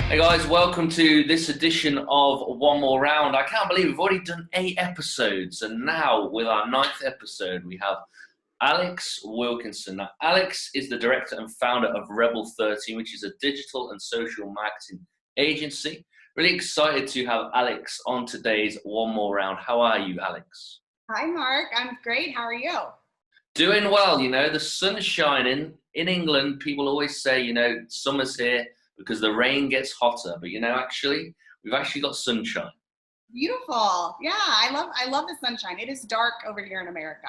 Hey guys, welcome to this edition of One More Round. I can't believe we've already done 8 episodes, and now with our 9th episode, we have Alex Wilkinson. Now, Alex is the director and founder of Rebel 13, which is a digital and social marketing agency. Really excited to have Alex on today's One More Round. How are you, Alex? Hi, Mark. I'm great. How are you? Doing well. You know, the sun's shining. In England, people always say, summer's here because the rain gets hotter. But, we've actually got sunshine. Beautiful. Yeah, I love the sunshine. It is dark over here in America.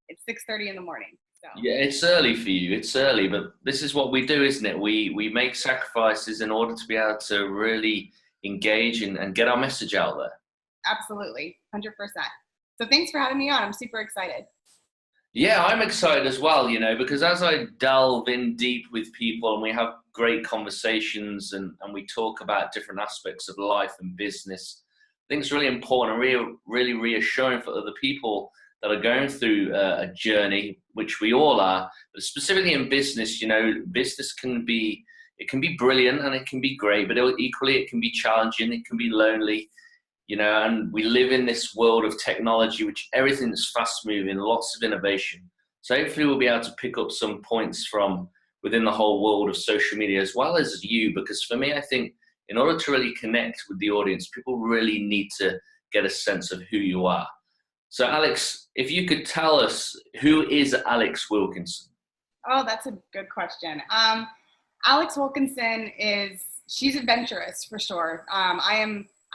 It's 6:30 in the morning. So. Yeah, it's early for you. It's early, but this is what we do, isn't it? We make sacrifices in order to be able to really engage and get our message out there. Absolutely. 100%. So thanks for having me on. I'm super excited. Yeah, I'm excited as well, because as I delve in deep with people and we have great conversations and we talk about different aspects of life and business, I think it's really important and really reassuring for other people that are going through a journey, which we all are, but specifically in business, business can be brilliant and it can be great, but equally it can be challenging, it can be lonely. And we live in this world of technology, which everything's fast moving, lots of innovation. So hopefully we'll be able to pick up some points from within the whole world of social media, as well as you, because for me, I think in order to really connect with the audience, people really need to get a sense of who you are. So Alex, if you could tell us, who is Alex Wilkinson? Oh, that's a good question. Alex Wilkinson she's adventurous for sure.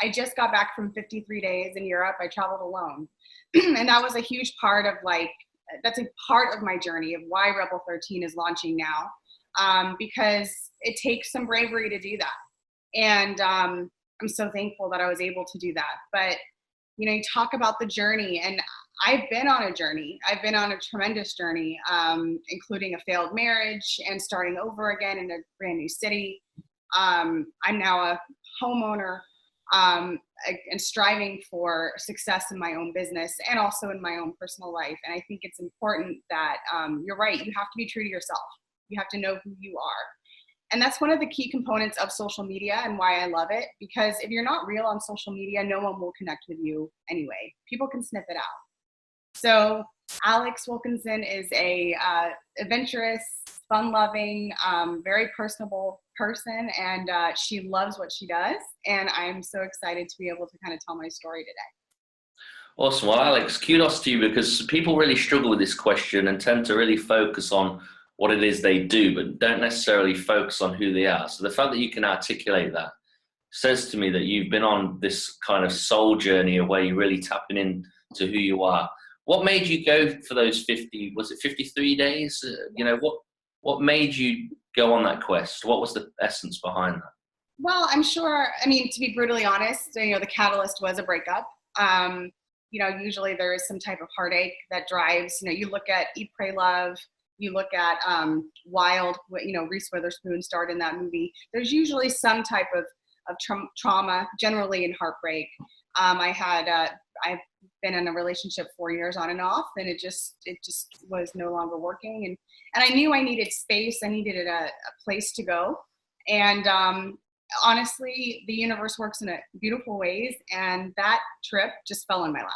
I just got back from 53 days in Europe. I traveled alone. And that was a huge part of that's a part of my journey of why Rebel 13 is launching now, because it takes some bravery to do that. And I'm so thankful that I was able to do that. But, you talk about the journey, and I've been on a journey. I've been on a tremendous journey, including a failed marriage and starting over again in a brand new city. I'm now a homeowner. And striving for success in my own business and also in my own personal life. And I think it's important that you're right. You have to be true to yourself. You have to know who you are. And that's one of the key components of social media and why I love it. Because if you're not real on social media, no one will connect with you anyway. People can sniff it out. So Alex Wilkinson is a adventurous, fun-loving, very personable person, and she loves what she does, and I'm so excited to be able to kind of tell my story today. Awesome. Well, Alex, kudos to you, because people really struggle with this question and tend to really focus on what it is they do, but don't necessarily focus on who they are. So the fact that you can articulate that says to me that you've been on this kind of soul journey where you're really tapping into who you are. What made you go for those 53 days? What made you go on that quest? What was the essence behind that? Well, I'm sure, to be brutally honest, the catalyst was a breakup. Usually there is some type of heartache that drives, you look at Eat, Pray, Love, you look at Wild, Reese Witherspoon starred in that movie. There's usually some type of trauma, generally in heartbreak. I've been in a relationship 4 years on and off, and it just was no longer working. And I knew I needed space. I needed a place to go. And honestly, the universe works in beautiful ways. And that trip just fell in my lap.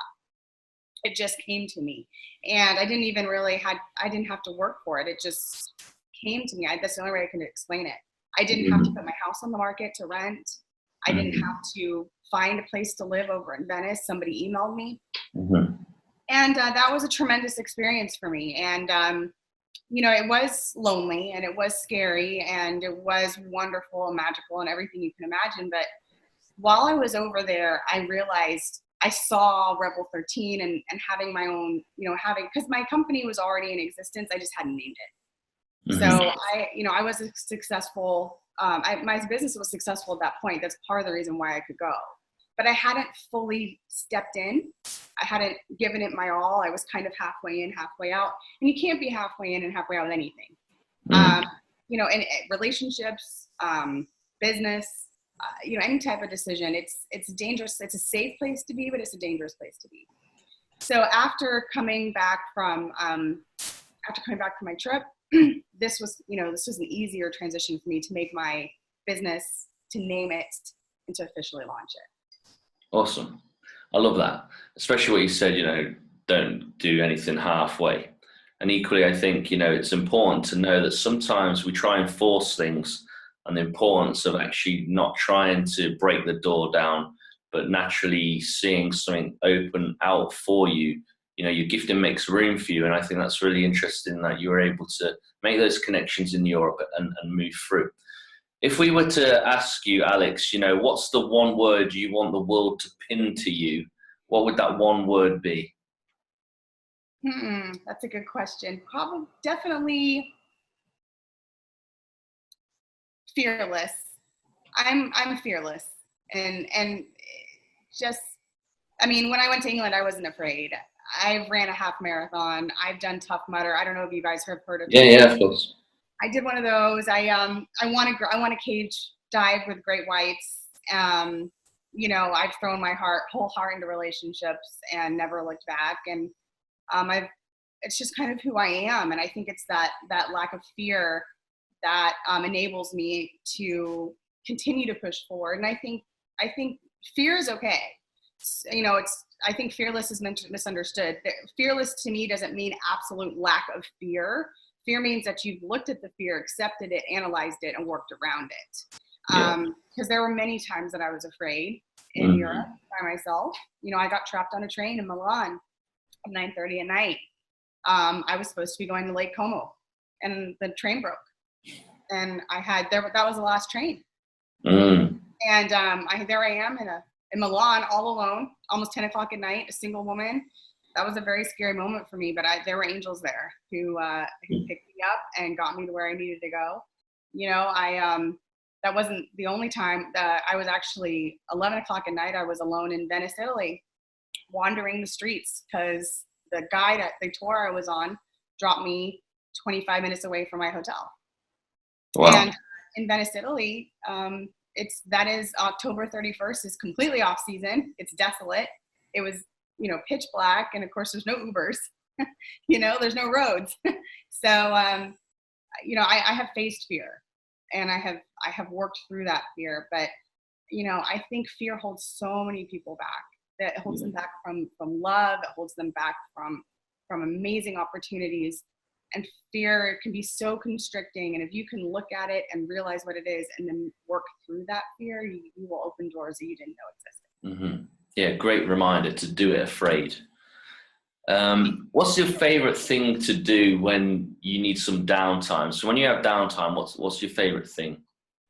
It just came to me. And I didn't have to work for it. It just came to me. That's the only way I can explain it. I didn't have to put my house on the market to rent. I didn't have to find a place to live over in Venice. Somebody emailed me. Mm-hmm. And that was a tremendous experience for me. And, it was lonely and it was scary and it was wonderful and magical and everything you can imagine. But while I was over there, I realized I saw Rebel 13 and having my own, because my company was already in existence. I just hadn't named it. Mm-hmm. So I was successful. My business was successful at that point. That's part of the reason why I could go. But I hadn't fully stepped in. I hadn't given it my all. I was kind of halfway in, halfway out. And you can't be halfway in and halfway out with anything. Mm. In relationships, business, any type of decision, it's dangerous. It's a safe place to be, but it's a dangerous place to be. So after coming back from my trip, this was an easier transition for me to make my business to name it and to officially launch it. Awesome. I love that. Especially what you said, don't do anything halfway. And equally, I think, it's important to know that sometimes we try and force things, and the importance of actually not trying to break the door down, but naturally seeing something open out for you. Your gifting makes room for you. And I think that's really interesting that you were able to make those connections in Europe and move through. If we were to ask you, Alex, what's the one word you want the world to pin to you? What would that one word be? That's a good question. Probably, definitely fearless. I'm fearless, and just, when I went to England, I wasn't afraid. I ran a half marathon. I've done Tough Mudder. I don't know if you guys have heard of it. Yeah, of course. I did one of those. I want to cage dive with great whites. I've thrown my whole heart into relationships and never looked back. And it's just kind of who I am. And I think it's that lack of fear that enables me to continue to push forward. And I think fear is okay. I think fearless is misunderstood. Fearless to me doesn't mean absolute lack of fear. Fear means that you've looked at the fear, accepted it, analyzed it, and worked around it. Because there were many times that I was afraid in Europe by myself. I got trapped on a train in Milan at 9:30 at night. I was supposed to be going to Lake Como, and the train broke. And that was the last train. And there I am in Milan, all alone, almost 10 o'clock at night, a single woman. That was a very scary moment for me, but there were angels there who picked me up and got me to where I needed to go. That wasn't the only time that I was actually 11 o'clock at night. I was alone in Venice, Italy, wandering the streets because the guide at the tour I was on dropped me 25 minutes away from my hotel. Wow. And in Venice, Italy, that is October 31st is completely off season. It's desolate. It was, pitch black. And of course there's no Ubers, there's no roads. So, I have faced fear, and I have worked through that fear, but, I think fear holds so many people back. That holds them back from love. It holds them back from amazing opportunities. And fear can be so constricting. And if you can look at it and realize what it is and then work through that fear, you will open doors that you didn't know existed. Yeah, great reminder to do it afraid. What's your favorite thing to do when you need some downtime? So when you have downtime, what's your favorite thing?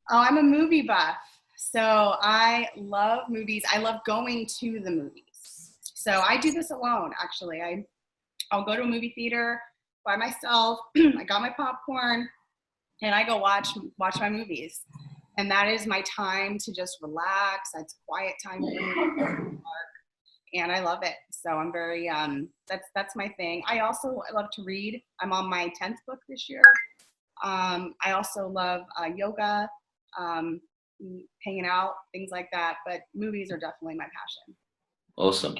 Oh, I'm a movie buff. So I love movies. I love going to the movies. So I do this alone, actually. I'll go to a movie theater by myself. I got my popcorn and I go watch my movies. And that is my time to just relax. It's quiet time for me. And I love it. So I'm very, that's my thing. I love to read. I'm on my 10th book this year. I also love yoga, hanging out, things like that. But movies are definitely my passion. Awesome.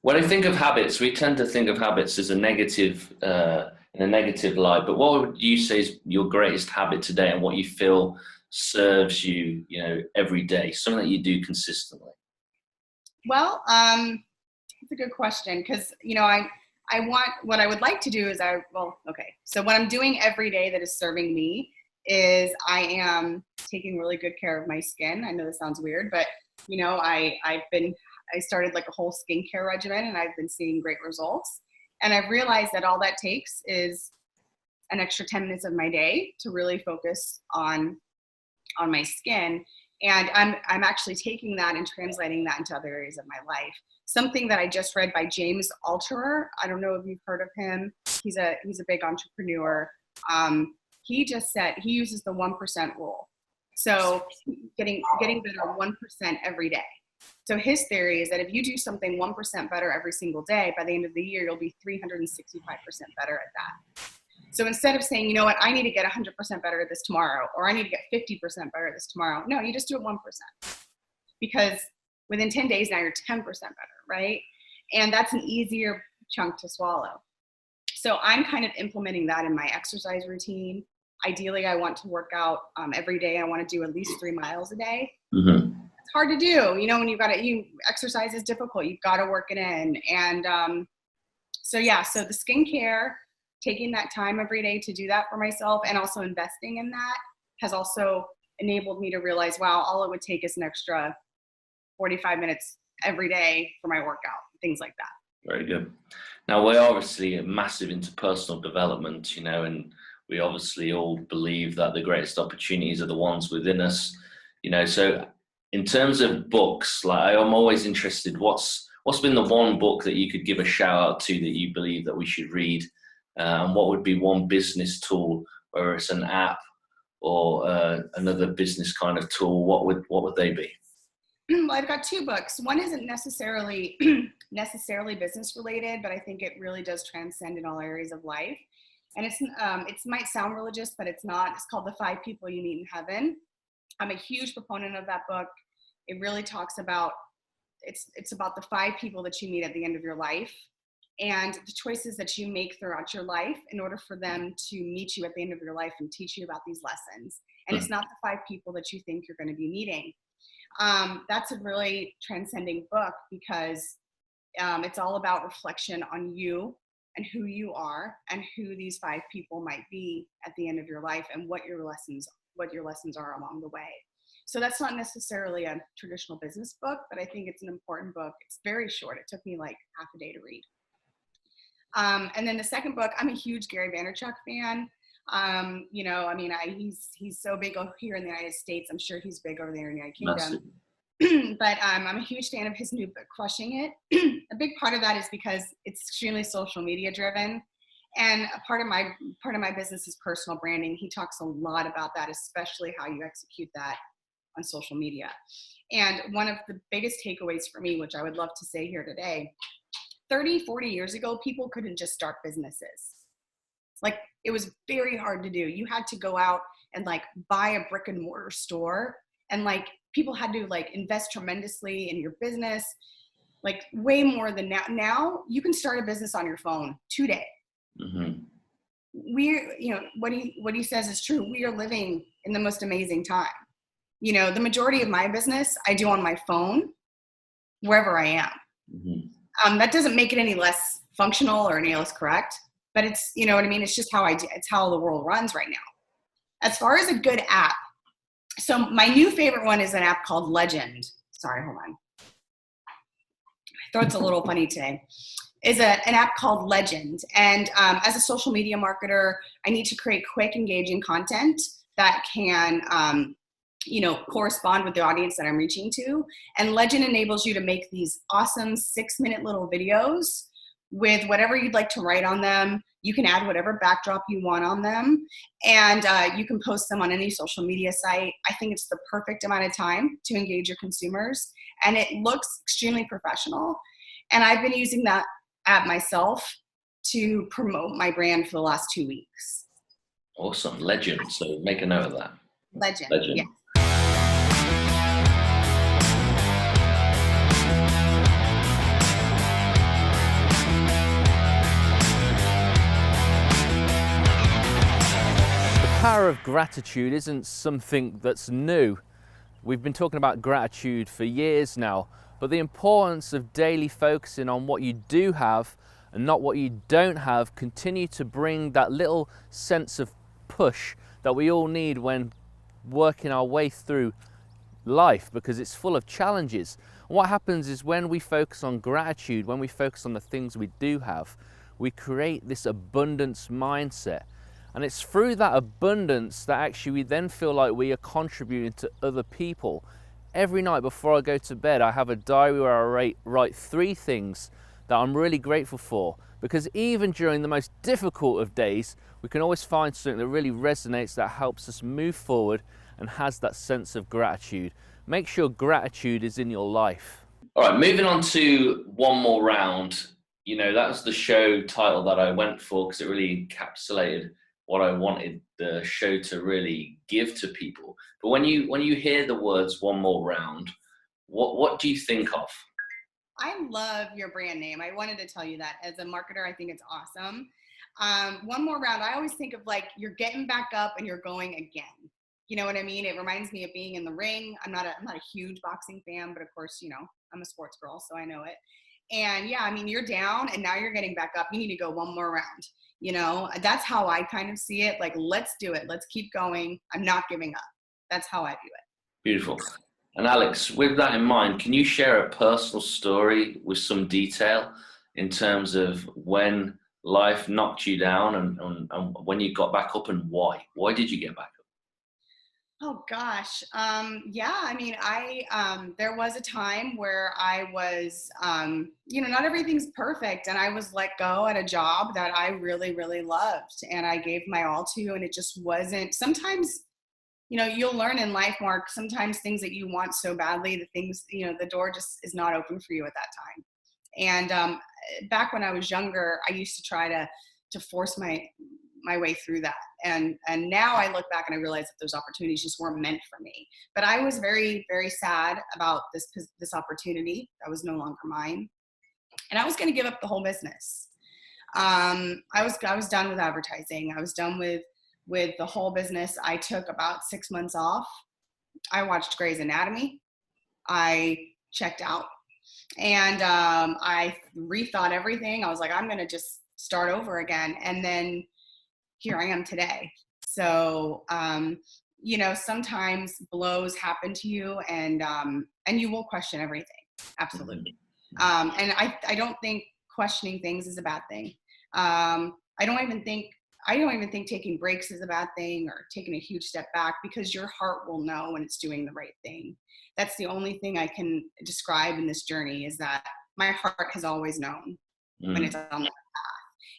When I think of habits, we tend to think of habits as a negative, in a negative light. But what would you say is your greatest habit today, and what you feel serves you, every day, something that you do consistently? Well, it's a good question, because what I would like to do is so what I'm doing every day that is serving me is I am taking really good care of my skin. I know this sounds weird, but I started like a whole skincare regimen, and I've been seeing great results. And I've realized that all that takes is an extra 10 minutes of my day to really focus on my skin. And I'm actually taking that and translating that into other areas of my life. Something that I just read by James Altucher. I don't know if you've heard of him. He's a big entrepreneur. He just said he uses the 1% rule. So getting better 1% every day. So his theory is that if you do something 1% better every single day, by the end of the year, you'll be 365% better at that. So instead of saying, I need to get 100% better at this tomorrow, or I need to get 50% better at this tomorrow. No, you just do it 1%, because within 10 days now you're 10% better, right? And that's an easier chunk to swallow. So I'm kind of implementing that in my exercise routine. Ideally, I want to work out every day. I want to do at least 3 miles a day. Mm-hmm. It's hard to do, you know, when exercise is difficult. You've got to work it in. And so the skincare, taking that time every day to do that for myself and also investing in that has also enabled me to realize, wow, all it would take is an extra 45 minutes every day for my workout, things like that. Very good. Now, we're obviously massive into personal development, you know, and we obviously all believe that the greatest opportunities are the ones within us, you know. So in terms of books, like I'm always interested, what's been the one book that you could give a shout out to that you believe that we should read? And what would be one business tool, whether it's an app or another business kind of tool, what would they be? Well, I've got 2 books. One isn't necessarily business related, but I think it really does transcend in all areas of life. And it might sound religious, but it's not. It's called The 5 People You Meet in Heaven. I'm a huge proponent of that book. It really talks about, it's about the 5 people that you meet at the end of your life and the choices that you make throughout your life in order for them to meet you at the end of your life and teach you about these lessons. And it's not the 5 people that you think you're going to be meeting. That's a really transcending book because it's all about reflection on you and who you are and who these 5 people might be at the end of your life and what your lessons are along the way. So that's not necessarily a traditional business book, but I think it's an important book. It's very short. It took me like half a day to read. And then the second book, I'm a huge Gary Vaynerchuk fan. You know, I mean, he's so big here in the United States. I'm sure he's big over there in the United Kingdom. But I'm a huge fan of his new book, Crushing It. A big part of that is because it's extremely social media driven. And a part of my business is personal branding. He talks a lot about that, especially how you execute that on social media. And one of the biggest takeaways for me, which I would love to say here today, 30, 40 years ago, people couldn't just start businesses. Like, it was very hard to do. You had to go out and like buy a brick and mortar store, and like people had to like invest tremendously in your business, like way more than now. Now you can start a business on your phone today. Mm-hmm. You know, what he says is true. We are living in the most amazing time. You know, the majority of my business I do on my phone, wherever I am. Mm-hmm. That doesn't make it any less functional or any less correct, but it's, you know what I mean? It's just how it's how the world runs right now. As far as a good app, so my new favorite one is an app called Legend. Sorry, hold on. My throat's a little funny today. Is an app called Legend. And as a social media marketer, I need to create quick, engaging content that can, you know, correspond with the audience that I'm reaching to. And Legend enables you to make these awesome 6-minute little videos with whatever you'd like to write on them. You can add whatever backdrop you want on them, and you can post them on any social media site. I think it's the perfect amount of time to engage your consumers, and it looks extremely professional. And I've been using that app myself to promote my brand for the last 2 weeks. Awesome. Legend. So make a note of that. Legend. Yeah. The power of gratitude isn't something that's new. We've been talking about gratitude for years now, but the importance of daily focusing on what you do have and not what you don't have continue to bring that little sense of push that we all need when working our way through life, because it's full of challenges. And what happens is when we focus on gratitude, when we focus on the things we do have, we create this abundance mindset. And it's through that abundance that actually we then feel like we are contributing to other people. Every night before I go to bed, I have a diary where I write 3 things that I'm really grateful for. Because even during the most difficult of days, we can always find something that really resonates, that helps us move forward and has that sense of gratitude. Make sure gratitude is in your life. All right, moving on to one more round. You know, that was the show title that I went for because it really encapsulated what I wanted the show to really give to people. But when you hear the words "one more round," what do you think of? I love your brand name. I wanted to tell you that as a marketer, I think it's awesome. One more round. I always think of like you're getting back up and you're going again. You know what I mean? It reminds me of being in the ring. I'm not a huge boxing fan, but of course, you know, I'm a sports girl, so I know it. And yeah, I mean, you're down and now you're getting back up. You need to go one more round. You know, that's how I kind of see it. Like, let's do it. Let's keep going. I'm not giving up. That's how I view it. Beautiful. And Alex, with that in mind, can you share a personal story with some detail in terms of when life knocked you down and when you got back up and why? Why did you get back up? Oh gosh. Yeah, I mean, there was a time where I was, you know, not everything's perfect, and I was let go at a job that I really, really loved and I gave my all to, and it just wasn't. Sometimes, you know, you'll learn in life, Mark, sometimes things that you want so badly, the things, you know, the door just is not open for you at that time. And back when I was younger, I used to try to force my way through that. And now I look back and I realize that those opportunities just weren't meant for me. But I was very, very sad about this opportunity that was no longer mine. And I was going to give up the whole business. I was done with advertising. I was done with the whole business. I took about 6 months off. I watched Grey's Anatomy. I checked out. And I rethought everything. I was like, I'm going to just start over again. And then here I am today. So, you know, sometimes blows happen to you and you will question everything. Absolutely. And I don't think questioning things is a bad thing. I don't even think taking breaks is a bad thing or taking a huge step back, because your heart will know when it's doing the right thing. That's the only thing I can describe in this journey, is that my heart has always known when it's on the path.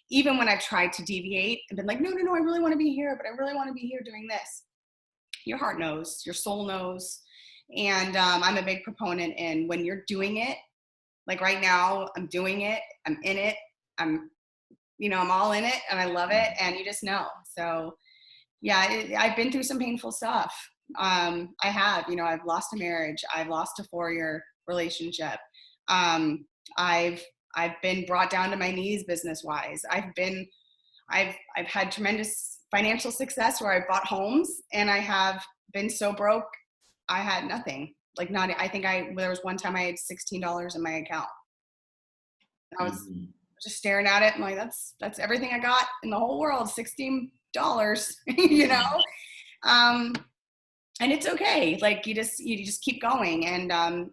Even when I've tried to deviate and been like, no, I really want to be here, but I really want to be here doing this. Your heart knows, your soul knows. And I'm a big proponent in when you're doing it, like right now, I'm doing it, I'm in it, I'm all in it and I love it, and you just know. So yeah, I've been through some painful stuff. I have, you know, I've lost a marriage. I've lost a 4-year relationship. I've been brought down to my knees business-wise. I've had tremendous financial success where I bought homes, and I have been so broke, I had nothing. Like there was one time I had $16 in my account. I was just staring at it and like, that's everything I got in the whole world, $16, you know? And it's okay. Like you just keep going. And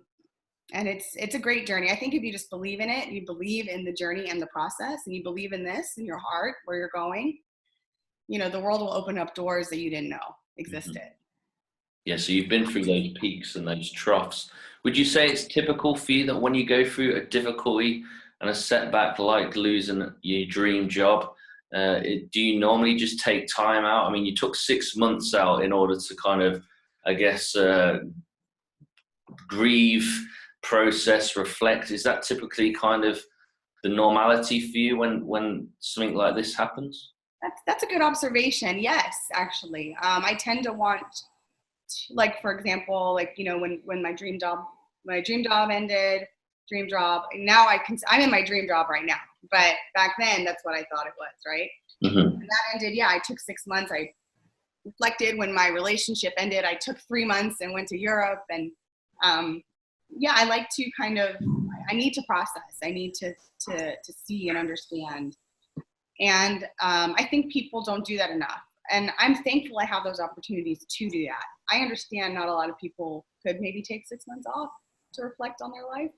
it's a great journey. I think if you just believe in it, you believe in the journey and the process, and you believe in this in your heart, where you're going, you know, the world will open up doors that you didn't know existed. Yeah, so you've been through those peaks and those troughs. Would you say it's typical for you that when you go through a difficulty and a setback like losing your dream job, do you normally just take time out? I mean, you took 6 months out in order to kind of, I guess, grieve, process, reflect. Is that typically kind of the normality for you when something like this happens? That's a good observation. Yes, actually. I tend to want, like, for example, like, you know, when my dream job ended, now I'm in my dream job right now, but back then that's what I thought it was, right? And that ended. Yeah, I took 6 months. I reflected when my relationship ended. I took 3 months and went to Europe, and yeah, I like to I need to process. I need to see and understand. And I think people don't do that enough. And I'm thankful I have those opportunities to do that. I understand not a lot of people could maybe take 6 months off to reflect on their life.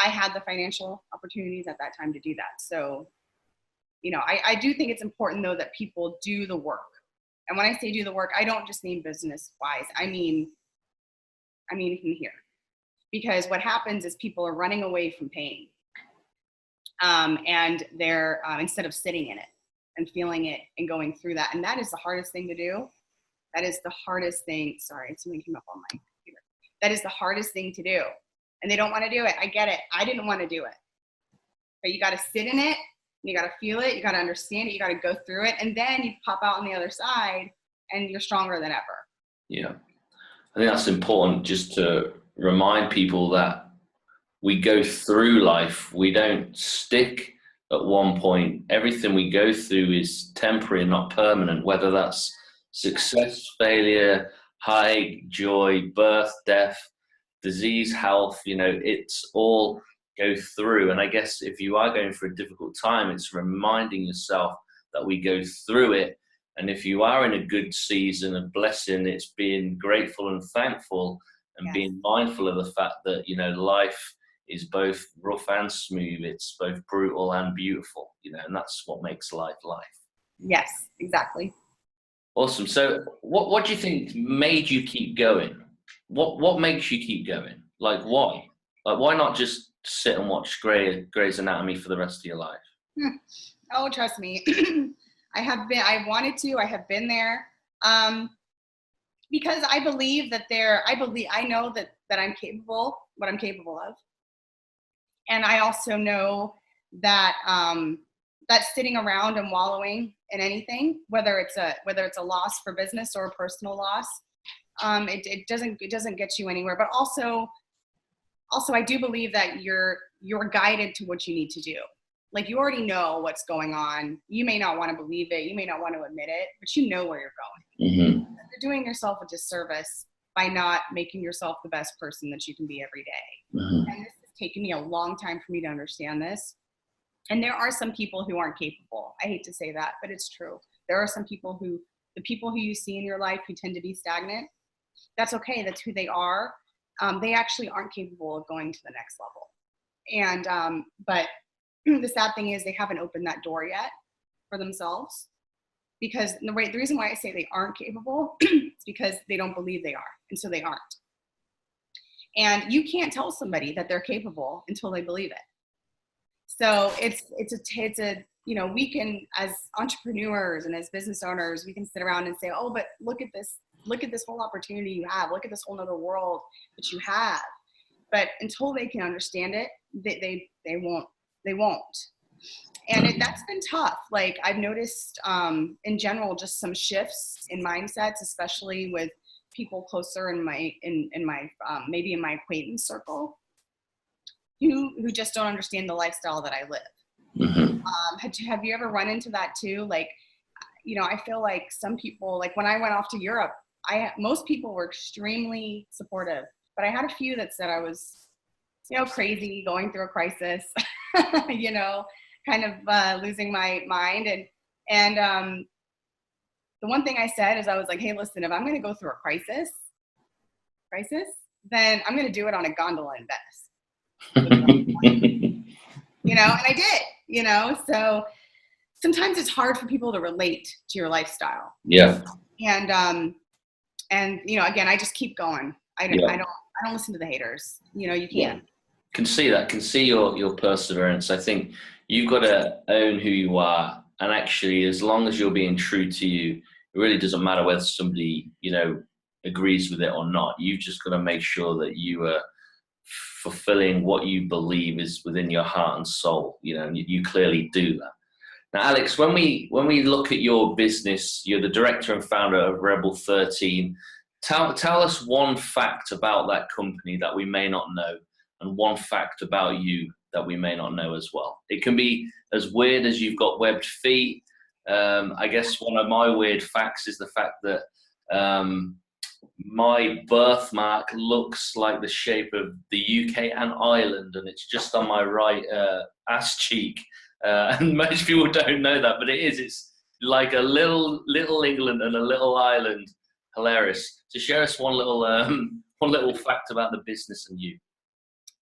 I had the financial opportunities at that time to do that. So, you know, I do think it's important, though, that people do the work. And when I say do the work, I don't just mean business-wise. I mean in here. Because what happens is people are running away from pain. And they're, instead of sitting in it and feeling it and going through that. And that is the hardest thing to do. That is the hardest thing. Sorry, something came up on my computer. That is the hardest thing to do. And they don't want to do it. I get it. I didn't want to do it. But you got to sit in it. You got to feel it. You got to understand it. You got to go through it. And then you pop out on the other side and you're stronger than ever. Yeah. I think that's important, just to remind people that we go through life. We don't stick at one point. Everything we go through is temporary and not permanent, whether that's success, failure, high, joy, birth, death, disease, health, it's all go through. And I guess if you are going through a difficult time, it's reminding yourself that we go through it. And if you are in a good season of blessing, it's being grateful and thankful and being mindful of the fact that, life is both rough and smooth. It's both brutal and beautiful, and that's what makes life life. Yes, exactly. Awesome. So what do you think made you keep going? What makes you keep going? Like, why? Like, why not just sit and watch Grey's Anatomy for the rest of your life? Oh, trust me. I have been there. Because I believe that I know that I'm capable, what I'm capable of. And I also know that, that sitting around and wallowing in anything, whether it's a loss for business or a personal loss, it doesn't get you anywhere. But also I do believe that you're guided to what you need to do. Like, you already know what's going on. You may not want to believe it. You may not want to admit it, but you know where you're going. Mm-hmm. You're doing yourself a disservice by not making yourself the best person that you can be every day. Mm-hmm. And this has taken me a long time for me to understand this. And there are some people who aren't capable. I hate to say that, but it's true. There are some people the people who you see in your life who tend to be stagnant, that's okay. That's who they are. They actually aren't capable of going to the next level. And, but the sad thing is they haven't opened that door yet for themselves, because the reason why I say they aren't capable is because they don't believe they are. And so they aren't. And you can't tell somebody that they're capable until they believe it. So it's a we can, as entrepreneurs and as business owners, we can sit around and say, oh, but look at this whole opportunity you have. Look at this whole other world that you have. But until they can understand it, they won't. And that's been tough. Like, I've noticed in general, just some shifts in mindsets, especially with people closer in my maybe in my acquaintance circle, who just don't understand the lifestyle that I live. Mm-hmm. Have you ever run into that too? Like, I feel like some people, like when I went off to Europe, most people were extremely supportive, but I had a few that said I was, crazy, going through a crisis, kind of losing my mind. And the one thing I said is, I was like, hey, listen, if I'm going to go through a crisis, then I'm going to do it on a gondola in Venice. And I did, so sometimes it's hard for people to relate to your lifestyle. Yeah. And again, I just keep going. I don't listen to the haters. You can't. Yeah. Can see that. Can see your perseverance. I think you've got to own who you are, and actually, as long as you're being true to you, it really doesn't matter whether somebody agrees with it or not. You've just got to make sure that you are fulfilling what you believe is within your heart and soul. And you clearly do that. Now, Alex, when we look at your business, you're the director and founder of Rebel 13. Tell us one fact about that company that we may not know, and one fact about you that we may not know as well. It can be as weird as you've got webbed feet. I guess one of my weird facts is the fact that my birthmark looks like the shape of the UK and Ireland, and it's just on my right ass cheek. And most people don't know that, but it is. It's like a little England and a little Ireland. Hilarious. So share us one little fact about the business and you.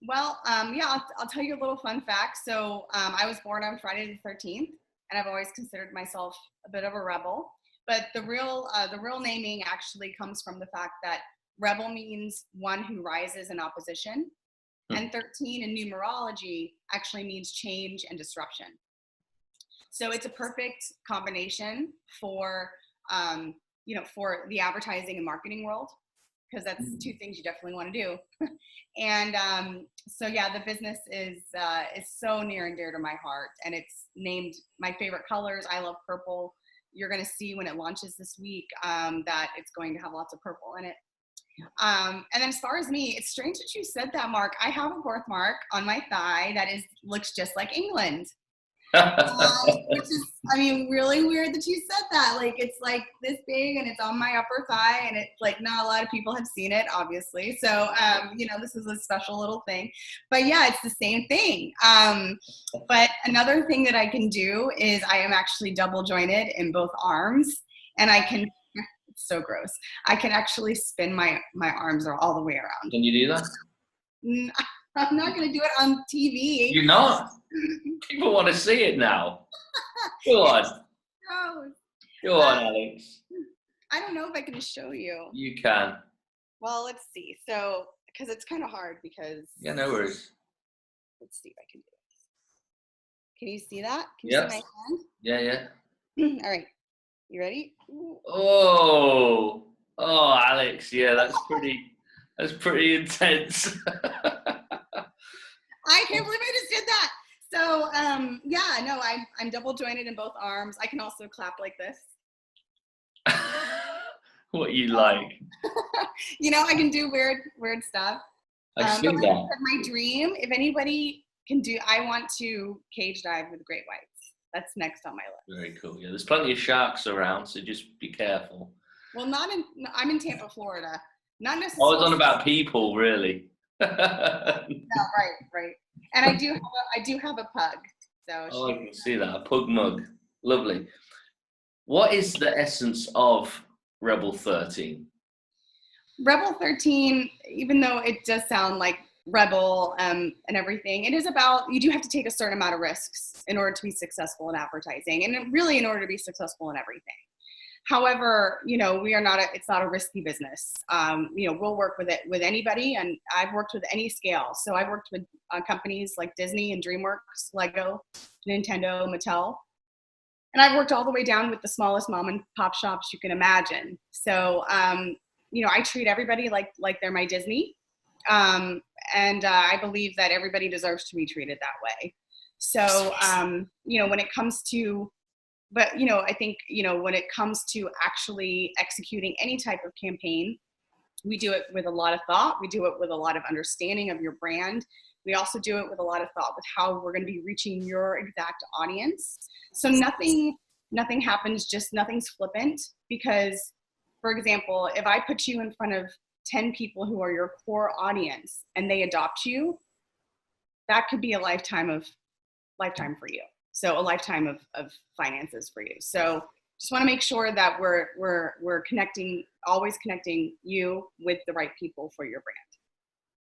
Well, I'll tell you a little fun fact. So I was born on Friday the 13th, and I've always considered myself a bit of a rebel. But the real naming actually comes from the fact that rebel means one who rises in opposition, and 13 in numerology actually means change and disruption. So it's a perfect combination for for the advertising and marketing world, because that's two things you definitely want to do. And the business is so near and dear to my heart, and it's named my favorite colors. I love purple. You're going to see when it launches this week that it's going to have lots of purple in it. And then as far as me, it's strange that you said that, Mark. I have a birthmark on my thigh that looks just like England. Which is, I mean, really weird that you said that. Like, it's like this big and it's on my upper thigh, and it's like not a lot of people have seen it, obviously. So, this is a special little thing. But yeah, it's the same thing. But another thing that I can do is I am actually double jointed in both arms, and I can. It's so gross. I can actually spin my arms all the way around. Can you do that? I'm not going to do it on TV. You're not? People want to see it now. Go on. Gross. Go on, Alex. I don't know if I can show you. You can. Well, let's see. So, because it's kind of hard because. Yeah, no worries. Let's see if I can do it. Can you see that? Can you Yep. see my hand? Yeah. All right. You ready? Oh, Alex. Yeah, that's pretty intense. I can't believe I just did that. So, I'm double jointed in both arms. I can also clap like this. What you like? I can do weird stuff. I've seen but that. like I said, my dream, if anybody can do, I want to cage dive with great whites. That's next on my list. Very cool. Yeah, there's plenty of sharks around, so just be careful. Well, I'm in Tampa, Florida. Not I necessarily. was on about people, really. No, right. And I do have a pug. So I can see that. A pug mug. Lovely. What is the essence of Rebel 13? Rebel 13, even though it does sound like rebel and everything, it is about, you do have to take a certain amount of risks in order to be successful in advertising, and really in order to be successful in everything. However, it's not a risky business. We'll work with anybody, and I've worked with any scale. So I've worked with companies like Disney and DreamWorks, Lego, Nintendo, Mattel. And I've worked all the way down with the smallest mom and pop shops you can imagine. So, I treat everybody like they're my Disney. And I believe that everybody deserves to be treated that way. So, when it comes to, I think, when it comes to actually executing any type of campaign, we do it with a lot of thought. We do it with a lot of understanding of your brand. We also do it with a lot of thought with how we're going to be reaching your exact audience. So nothing happens, just nothing's flippant, because, for example, if I put you in front of 10 people who are your core audience and they adopt you, that could be a lifetime for you. So a lifetime of finances for you. So just want to make sure that we're always connecting you with the right people for your brand.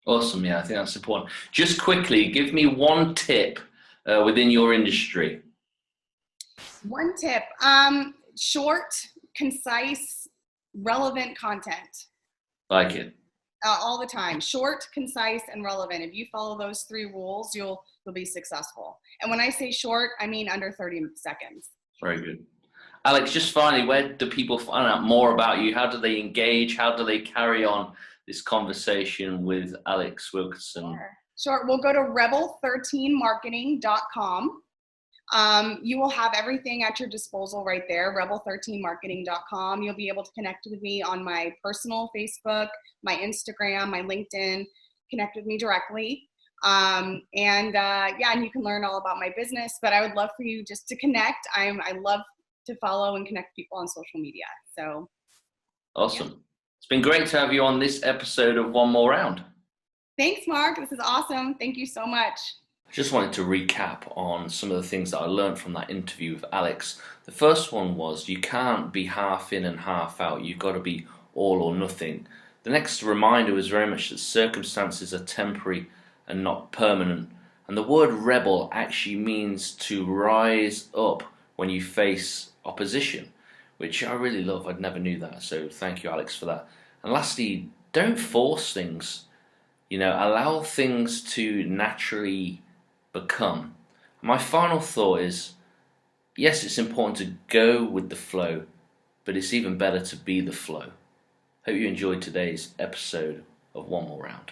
Awesome. Yeah, I think that's important. Just quickly, give me one tip within your industry. One tip, short, concise, relevant content. Like it. All the time. Short, concise, and relevant. If you follow those 3 rules, you'll be successful. And when I say short, I mean under 30 seconds. Very good. Alex, just finally, where do people find out more about you? How do they engage? How do they carry on this conversation with Alex Wilkinson? Sure. We'll go to rebel13marketing.com. You will have everything at your disposal right there, rebel13marketing.com. You'll be able to connect with me on my personal Facebook, my Instagram, my LinkedIn. Connect with me directly. And you can learn all about my business, but I would love for you just to connect. I love to follow and connect people on social media. So awesome. Yeah. It's been great to have you on this episode of One More Round. Thanks, Mark. This is awesome. Thank you so much. I just wanted to recap on some of the things that I learned from that interview with Alex. The first one was you can't be half in and half out. You've got to be all or nothing. The next reminder was very much that circumstances are temporary and not permanent. And the word rebel actually means to rise up when you face opposition, which I really love. I never knew that. So thank you, Alex, for that. And lastly, don't force things. Allow things to naturally become. My final thought is, yes, it's important to go with the flow, but it's even better to be the flow. Hope you enjoyed today's episode of One More Round.